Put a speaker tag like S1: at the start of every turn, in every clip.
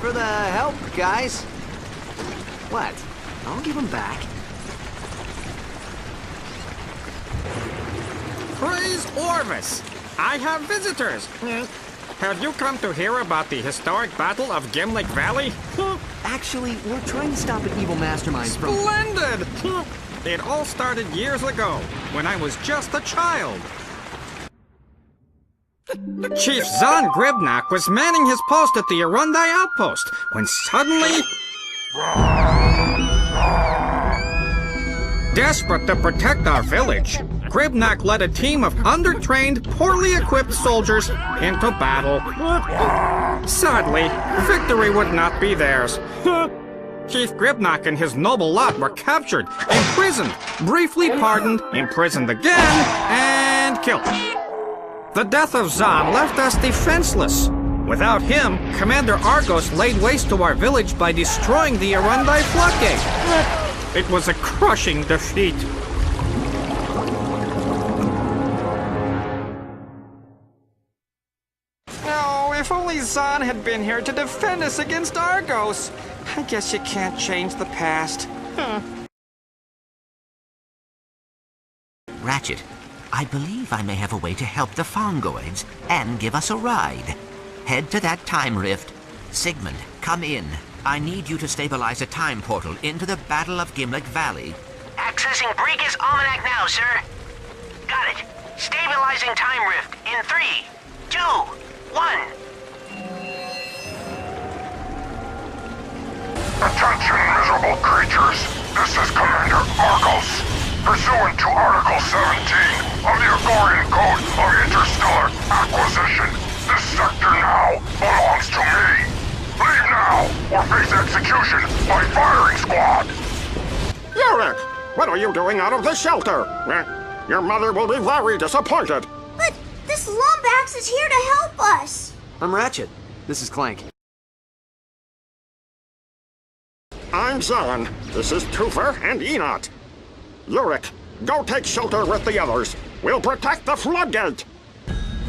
S1: for the help, guys. What? I'll give them back.
S2: Praise Orvis! I have visitors. Have you come to hear about the historic Battle of Gimlick Valley?
S1: Actually, we're trying to stop an evil mastermind from...
S2: Splendid! It all started years ago, when I was just a child. Chief Zahn Gribnak was manning his post at the Arundai outpost, when suddenly... Desperate to protect our village, Gribnak led a team of undertrained, poorly equipped soldiers into battle. Sadly, victory would not be theirs. Chief Gribnak and his noble lot were captured, imprisoned, briefly pardoned, imprisoned again, and killed. The death of Zahn left us defenseless. Without him, Commander Argos laid waste to our village by destroying the Arundai floodgate. It was a crushing defeat. Oh, if only Zahn had been here to defend us against Argos. I guess you can't change the past.
S3: Ratchet, I believe I may have a way to help the Fongoids and give us a ride. Head to that time rift. Sigmund, come in. I need you to stabilize a time portal into the Battle of Gimlick Valley.
S4: Accessing Briga's Almanac now, sir. Got it. Stabilizing time rift in 3, 2, 1.
S5: Attention, miserable creatures. This is Commander Argos. Pursuant to Article 17 of the Agorian Code of Interstellar Acquisition, this sector now belongs to me. Leave now, or face execution by firing squad!
S6: Yorick, what are you doing out of the shelter? Your mother will be very disappointed.
S7: But this Lombax is here to help us.
S1: I'm Ratchet. This is Clank.
S6: I'm Zahn. This is Toofer and Enot. Yorick, go take shelter with the others. We'll protect the floodgate.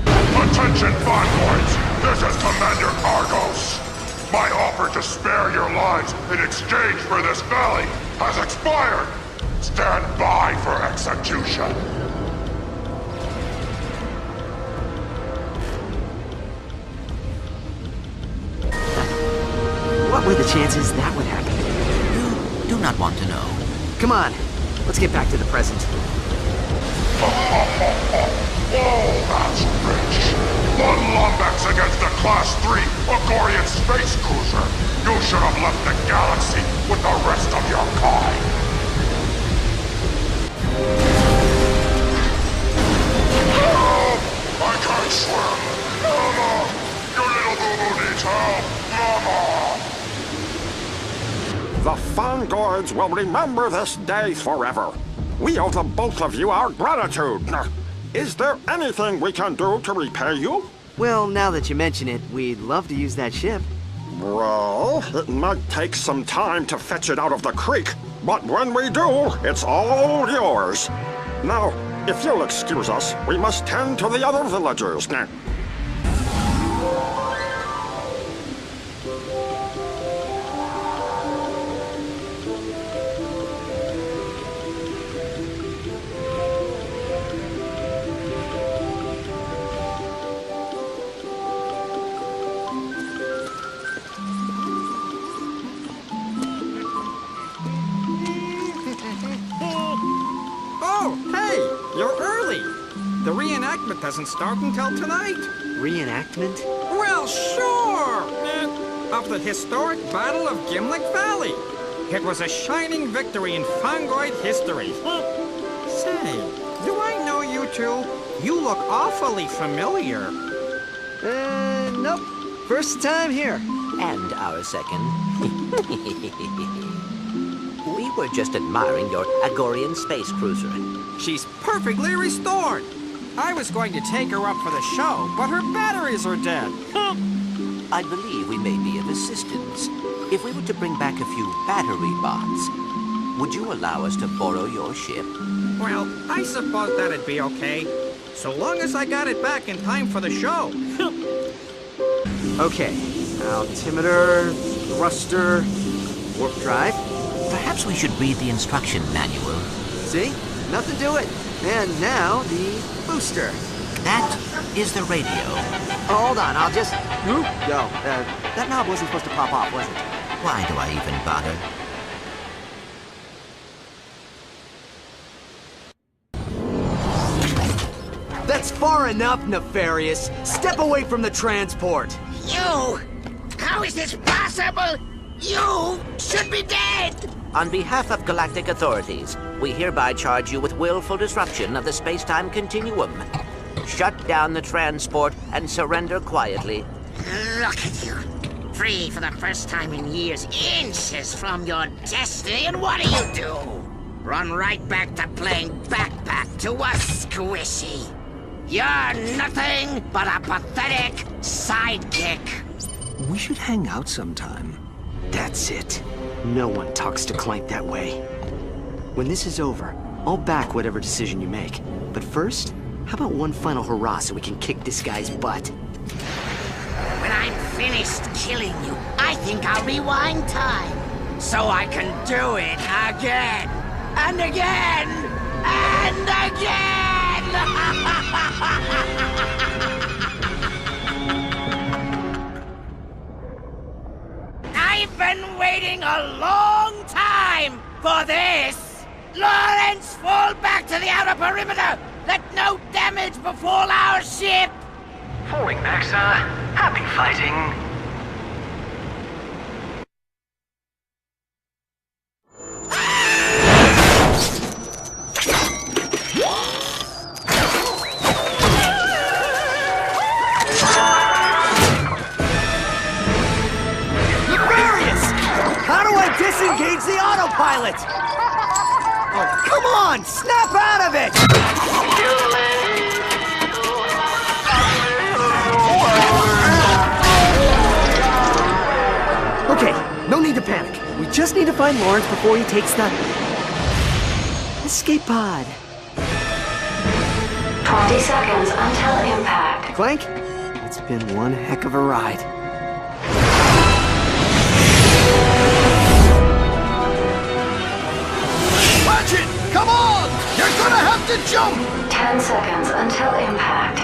S5: Attention, Fongoids! This is Commander Argos. My offer to spare your lives in exchange for this valley has expired. Stand by for execution.
S1: What were the chances that would happen?
S3: You do not want to know.
S1: Come on, let's get back to the present.
S5: Oh, that's rich. 1 Lombax against a Class 3 Agorian space cruiser. You should have left the galaxy with the rest of your kind. Help! I can't swim. Mama! Your little boo-boo needs help. Mama!
S6: The Fongoids will remember this day forever. We owe the both of you our gratitude. Is there anything we can do to repay you?
S1: Well, now that you mention it, we'd love to use that ship.
S6: Well, it might take some time to fetch it out of the creek, but when we do, it's all yours. Now, if you'll excuse us, we must tend to the other villagers.
S2: Oh, hey, you're early. The reenactment doesn't start until tonight.
S1: Reenactment?
S2: Well, sure! Of the historic Battle of Gimlick Valley. It was a shining victory in Fongoid history. Say, do I know you two? You look awfully familiar.
S1: Nope. First time here.
S3: And our second. We were just admiring your Agorian space cruiser.
S2: She's perfectly restored. I was going to take her up for the show, but her batteries are dead.
S3: I believe we may be of assistance. If we were to bring back a few battery bots, would you allow us to borrow your ship?
S2: Well, I suppose that'd be okay. So long as I got it back in time for the show.
S1: Okay, Altimeter, thruster, warp drive.
S3: Perhaps we should read the instruction manual.
S1: See? Nothing to it. And now the booster.
S3: That is the radio.
S1: Oh, hold on, I'll just... Yo, that knob wasn't supposed to pop off, was it?
S3: Why do I even bother?
S1: That's far enough, Nefarious. Step away from the transport.
S4: You! How is this possible? You should be dead!
S3: On behalf of galactic authorities, we hereby charge you with willful disruption of the space-time continuum. Shut down the transport and surrender quietly.
S4: Look at you. Free for the first time in years, inches from your destiny, and what do? Run right back to playing backpack to a squishy. You're nothing but a pathetic sidekick.
S1: We should hang out sometime. That's it. No one talks to Clank that way. When this is over, I'll back whatever decision you make. But first, how about one final hurrah so we can kick this guy's butt?
S4: When I'm finished killing you, I think I'll rewind time. So I can do it again, and again, and again! I've been waiting a long time for this! Lawrence, fall back to the outer perimeter! Let no damage befall our ship!
S8: Falling back, sir. Happy fighting.
S1: Disengage the autopilot! Oh, come on! Snap out of it! Okay, no need to panic. We just need to find Lawrence before he takes the... escape pod.
S9: 20 seconds until impact.
S1: Clank, it's been one heck of a ride.
S6: Ratchet, come on! You're gonna have to jump!
S9: 10 seconds until impact.